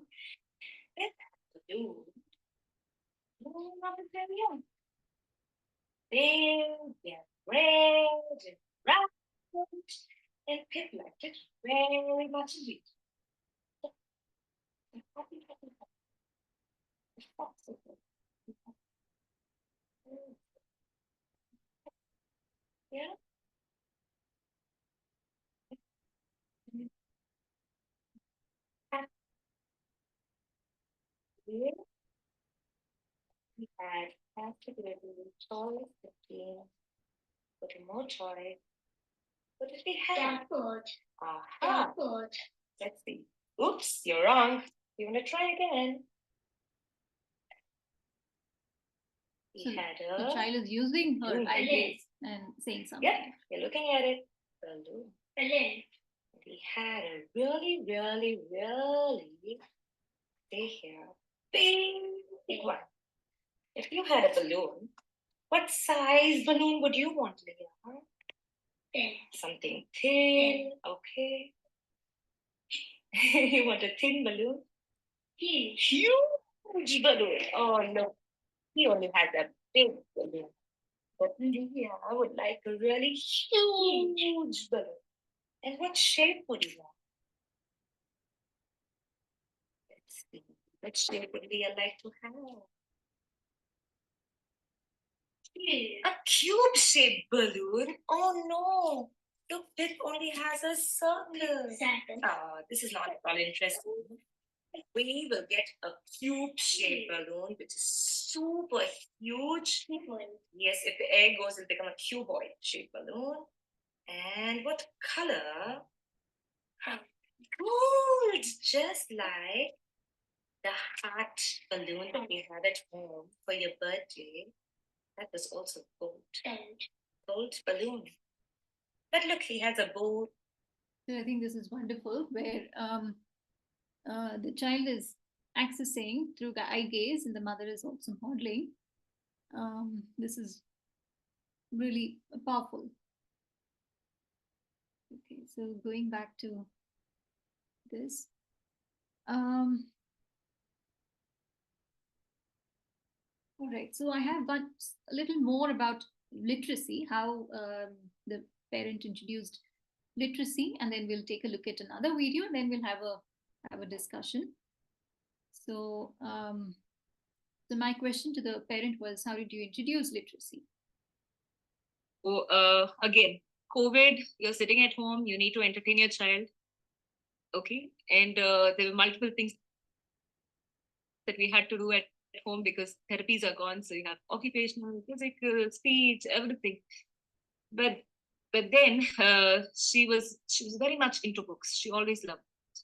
Big and red and round, and Pip liked it very much indeed. Yeah. Here we had category toys, 15, put in more toys. What did we have? Dashboard. Dashboard. Let's see. Oops, you're wrong. You want to try again? So the child is using her eye gaze and saying something. Yeah, you're looking at it. Balloon. Balloon. We had a really, really, really, stay here, big one. If you had a balloon, what size balloon would you want, Leah? Thin. Something thin. Okay. You want a thin balloon? Huge balloon. Oh no, he only has a big balloon. But Leah, I would like a really huge balloon. And what shape would you want? Let's see. What shape would Leah like to have? A cube-shaped balloon? Oh no! Look, Pip only has a circle. Exactly. Oh, this is not at all interesting. We will get a cube-shaped balloon, which is super huge. Yes, if the egg goes, it'll become a cuboid-shaped balloon. And what color? Gold, just like the heart balloon that we had at home for your birthday. That was also gold. Gold balloon. But look, he has a bow. So I think this is wonderful, where the child is accessing through the eye gaze, and the mother is also modeling. This is really powerful. Okay, so going back to this. All right, so I have got a little more about literacy, how the parent introduced literacy, and then we'll take a look at another video, and then we'll have a discussion. So, so my question to the parent was, how did you introduce literacy? Oh, again, COVID, you're sitting at home, you need to entertain your child. Okay, and there were multiple things that we had to do at home because therapies are gone. So you have occupational, physical, speech, everything. But then she was very much into books. She always loved it.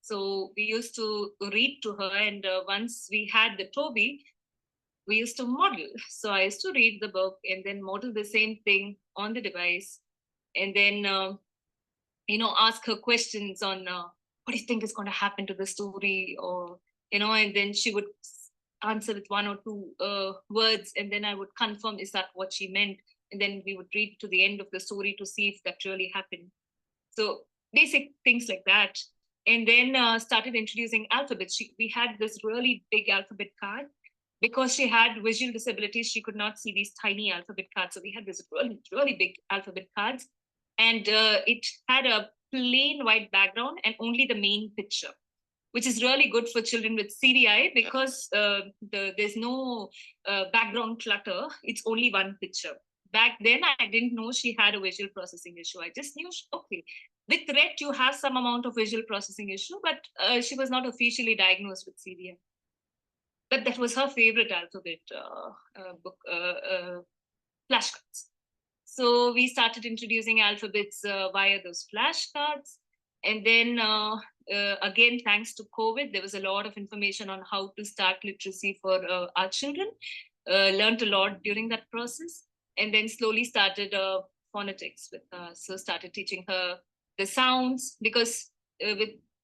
So we used to read to her, and once we had the Toby, we used to model. So I used to read the book and then model the same thing on the device, and then ask her questions on what do you think is going to happen to the story, or and then she would answer with one or two words, and then I would confirm is that what she meant, and then we would read to the end of the story to see if that really happened. So basic things like that. And then started introducing alphabets. We had this really big alphabet card. Because she had visual disabilities, she could not see these tiny alphabet cards. So we had this really, really big alphabet cards. And it had a plain white background and only the main picture, which is really good for children with CDI because there's no background clutter. It's only one picture. Back then, I didn't know she had a visual processing issue. I just knew, okay, with Rett, you have some amount of visual processing issue, but she was not officially diagnosed with CDI. But that was her favorite alphabet book, flashcards. So we started introducing alphabets via those flashcards. And then again, thanks to COVID, there was a lot of information on how to start literacy for our children. Learned a lot during that process. And then slowly started phonetics with her. So started teaching her the sounds because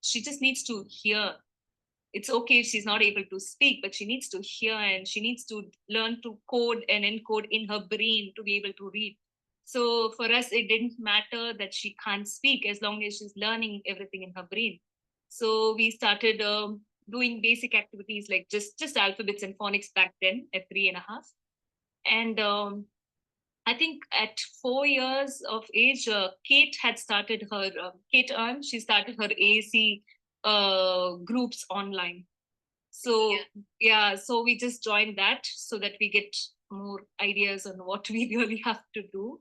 she just needs to hear. It's okay if she's not able to speak, but she needs to hear and she needs to learn to code and encode in her brain to be able to read. So for us, it didn't matter that she can't speak as long as she's learning everything in her brain. So we started doing basic activities like just alphabets and phonics back then at 3.5. And I think at 4 years of age, Kate had started her, Kate Earn, she started her AAC groups online. So yeah, so we just joined that so that we get more ideas on what we really have to do.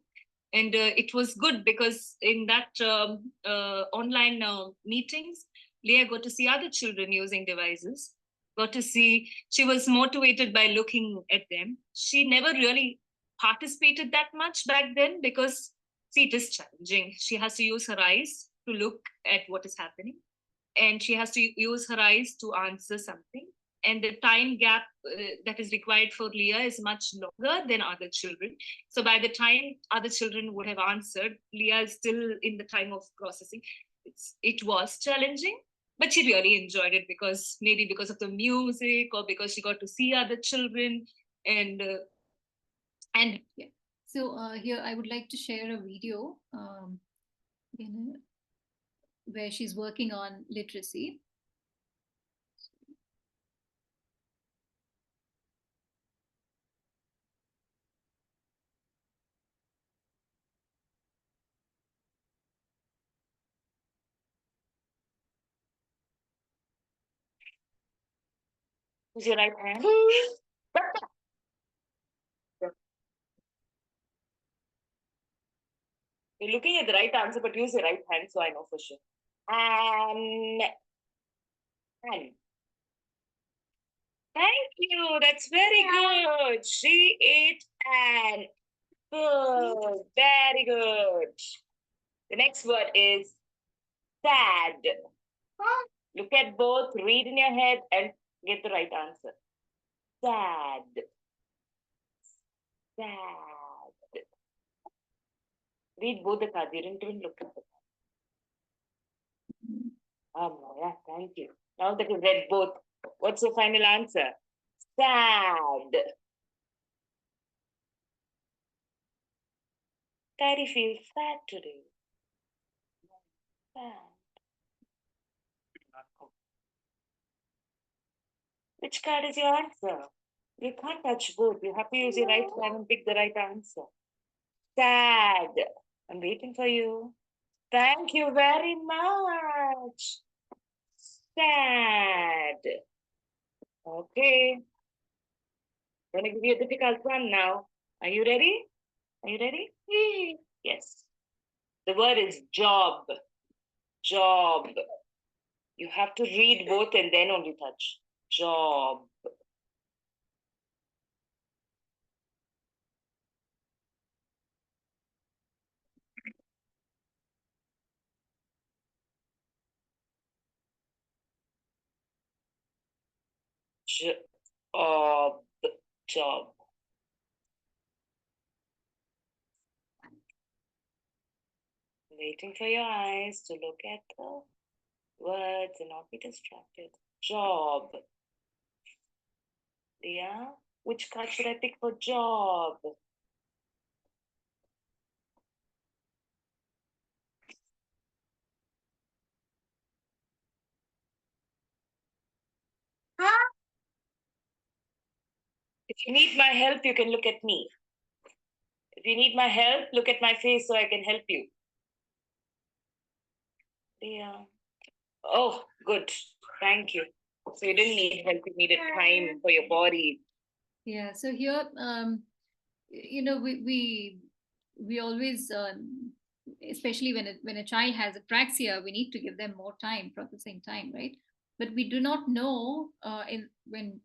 And it was good because in that online meetings, Leah got to see other children using devices, got to see, she was motivated by looking at them. She never really participated that much back then because, see, it is challenging. She has to use her eyes to look at what is happening, and she has to use her eyes to answer something. And the time gap that is required for Leah is much longer than other children. So by the time other children would have answered, Leah is still in the time of processing. It was challenging, but she really enjoyed it because maybe because of the music or because she got to see other children and yeah. So here I would like to share a video where she's working on literacy. Use your right hand. You're looking at the right answer, but use your right hand so I know for sure. And thank you. That's very good. She ate an good. Very good. The next word is sad. Look at both, read in your head, and get the right answer. Sad. Sad. Read both the cards. You didn't even look at the cards. Yeah, thank you. Now that you've read both, what's your final answer? Sad. Daddy feels sad today. Sad. Which card is your answer? You can't touch both. You have to use your right hand and pick the right answer. Sad. I'm waiting for you. Thank you very much. Sad. Okay. I'm going to give you a difficult one now. Are you ready? Are you ready? Yes. The word is job. Job. You have to read both and then only touch. Job. Job. Job. Waiting for your eyes to look at the words and not be distracted. Job. Yeah. Which card should I pick for job? If you need my help, you can look at me. If you need my help, look at my face so I can help you. Yeah. Oh, good. Thank you. So you didn't need help, you needed time for your body. Yeah. So here, we always, especially when a child has apraxia, we need to give them more time, processing time, right? But we do not know, in when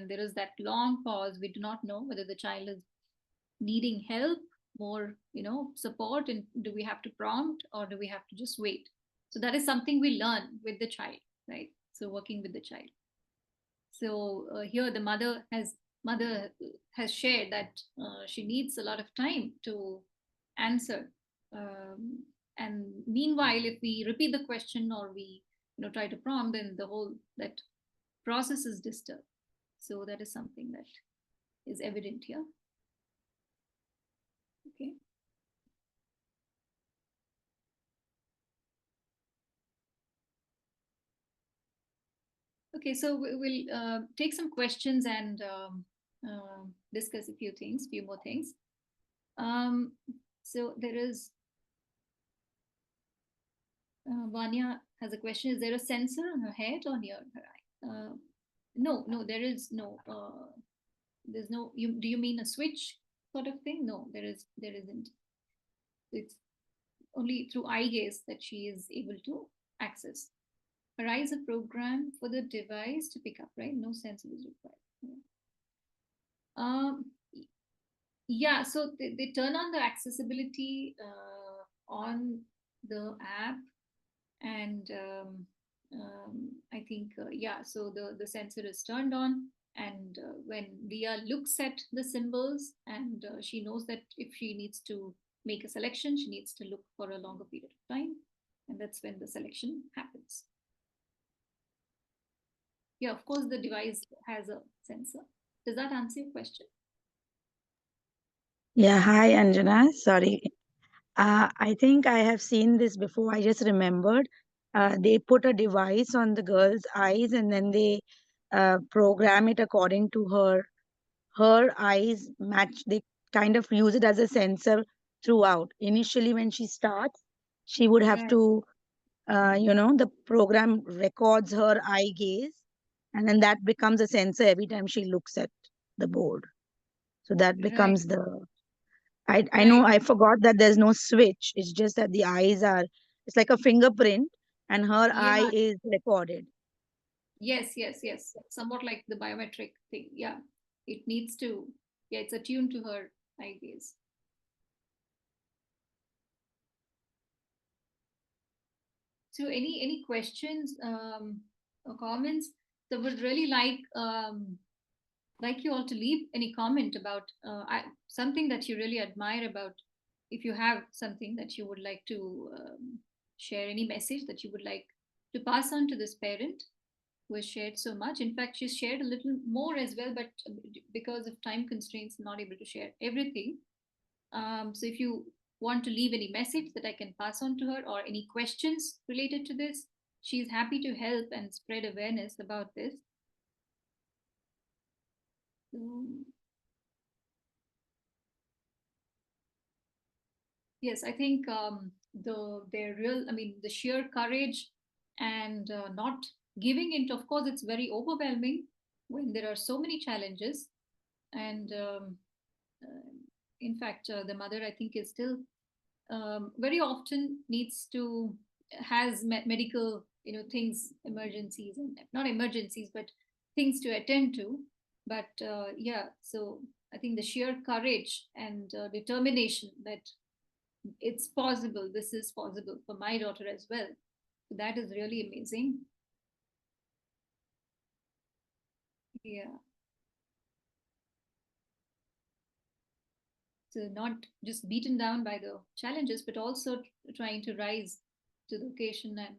there is that long pause, we do not know whether the child is needing help, more, support, and do we have to prompt or do we have to just wait? So that is something we learn with the child, right? So working with the child. So here the mother has shared that she needs a lot of time to answer. And meanwhile, if we repeat the question or we try to prompt, then the whole that process is disturbed. So that is something that is evident here. Okay. Okay, so we'll take some questions and discuss a few more things. So there is Vanya has a question. Is there a sensor on her head or near her eye? No, there is no. There's no. Do you mean a switch sort of thing? No, there isn't. It's only through eye gaze that she is able to access. Her eye is a program for the device to pick up, right? No sensor is required. Yeah. Yeah, so they turn on the accessibility on the app, and I think yeah, so the sensor is turned on, and when Dia looks at the symbols, and she knows that if she needs to make a selection, she needs to look for a longer period of time, and that's when the selection happens. Yeah, of course, the device has a sensor. Does that answer your question? Yeah, hi Anjana. Sorry. I think I have seen this before. I just remembered. They put a device on the girl's eyes and then they program it according to her eyes match. They kind of use it as a sensor throughout. Initially, when she starts, she would have Right, to, the program records her eye gaze, and then that becomes a sensor every time she looks at the board. So that right, becomes the I know right. I forgot that there's no switch. It's just that the eyes are, it's like a fingerprint and her eye Yeah, is recorded. yes, yes, yes. Somewhat like the biometric thing. Yeah, it needs to. Yeah, it's attuned to her eye gaze. So, any questions or comments? So, would really like you all to leave any comment about something that you really admire about. If you have something that you would like to share, any message that you would like to pass on to this parent who has shared so much. In fact, she's shared a little more as well, but because of time constraints, not able to share everything. So if you want to leave any message that I can pass on to her or any questions related to this, she's happy to help and spread awareness about this. Um, yes, I think the sheer courage and not giving into. Of course, it's very overwhelming when there are so many challenges, and uh, in fact, the mother, I think, is still very often needs to has medical things, emergencies, and not emergencies but things to attend to. But yeah, so I think the sheer courage and determination that it's possible, this is possible for my daughter as well, so that is really amazing. Yeah, so not just beaten down by the challenges but also trying to rise to the occasion and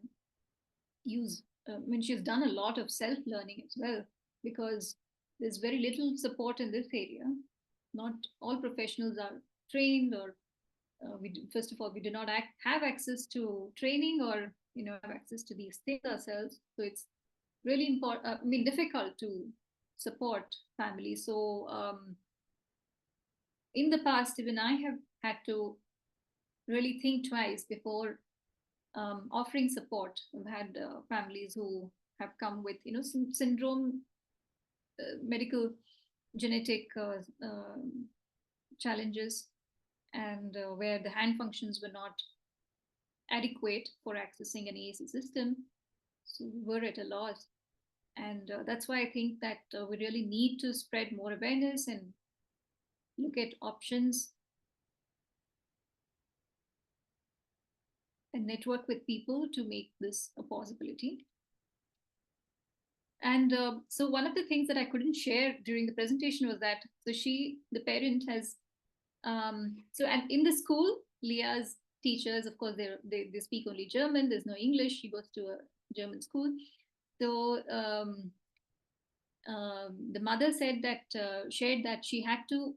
use I mean, she's done a lot of self learning as well, because there's very little support in this area. Not all professionals are trained, or first of all, we do not have access to training, or have access to these things ourselves. So it's really important. I mean, difficult to support families. So in the past, even I have had to really think twice before offering support. We've had families who have come with, some syndrome, medical, genetic challenges, and where the hand functions were not adequate for accessing an AAC system. So we were at a loss. And that's why I think that we really need to spread more awareness and look at options and network with people to make this a possibility. And so one of the things that I couldn't share during the presentation was that, so the parent has, and in the school, Leah's teachers, of course, they speak only German. There's no English. She goes to a German school. So the mother said that, shared that she had to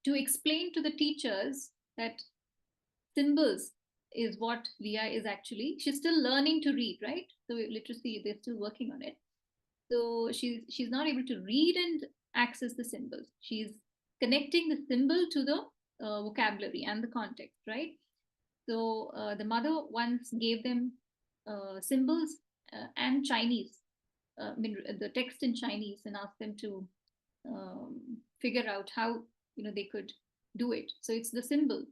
explain to the teachers that symbols is what Leah is actually. She's still learning to read, right? So literacy, they're still working on it. So she's not able to read and access the symbols. She's connecting the symbol to the vocabulary and the context, right? So the mother once gave them symbols and Chinese, the text in Chinese, and asked them to figure out how they could do it. So it's the symbol.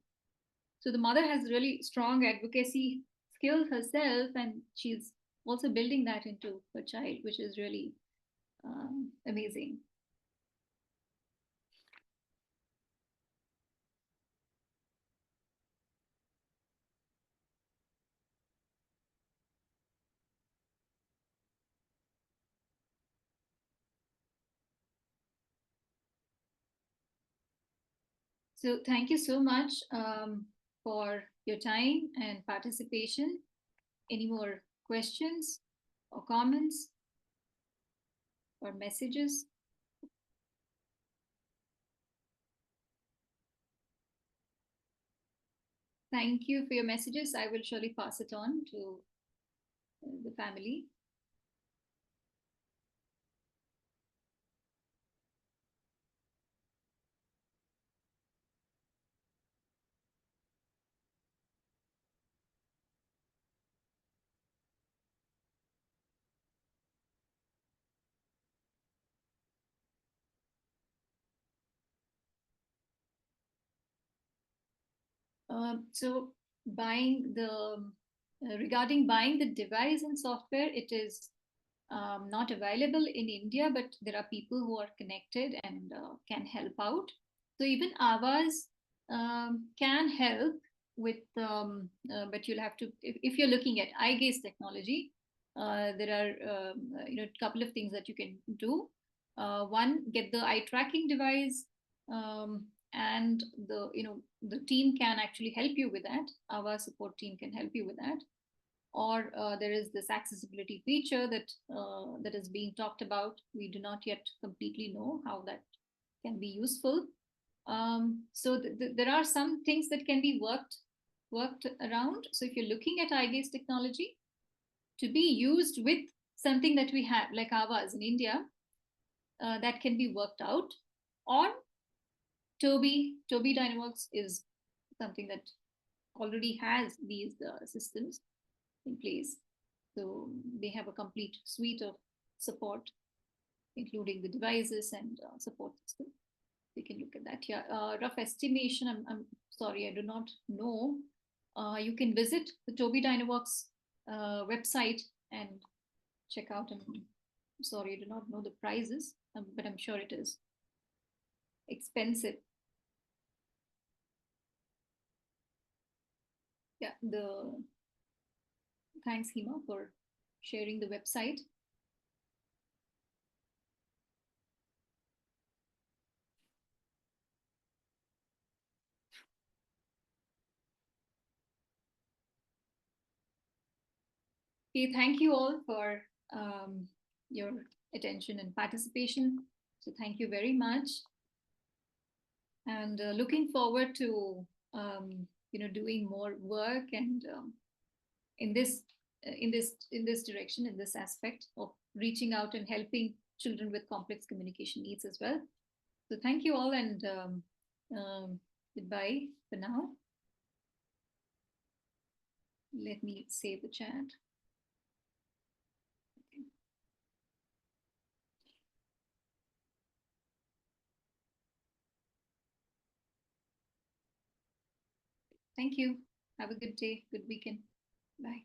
So the mother has really strong advocacy skills herself, and she's also building that into her child, which is really amazing. So thank you so much for your time and participation. Any more questions or comments or messages? Thank you for your messages. I will surely pass it on to the family. So regarding buying the device and software, it is not available in India, but there are people who are connected and can help out. So even Avas can help with, but you'll have to, if you're looking at eye gaze technology, there are a couple of things that you can do. One, get the eye tracking device, and the team can actually help you with that. Our support team can help you with that. Or there is this accessibility feature that is being talked about. We do not yet completely know how that can be useful. So there are some things that can be worked around. So if you're looking at eye gaze technology to be used with something that we have, like Avas in India, that can be worked out. Or Tobii Dynavox is something that already has these systems in place. So they have a complete suite of support, including the devices and support system. We can look at that here. Rough estimation, I'm sorry, I do not know. You can visit the Tobii Dynavox website and check out. I'm sorry, I do not know the prices, but I'm sure it is expensive. Yeah, thanks, Hema, for sharing the website. Okay, thank you all for your attention and participation. So thank you very much. And looking forward to doing more work and in this direction, in this aspect of reaching out and helping children with complex communication needs as well. So thank you all, and goodbye for now. Let me save the chat. Thank you. Have a good day, good weekend. Bye.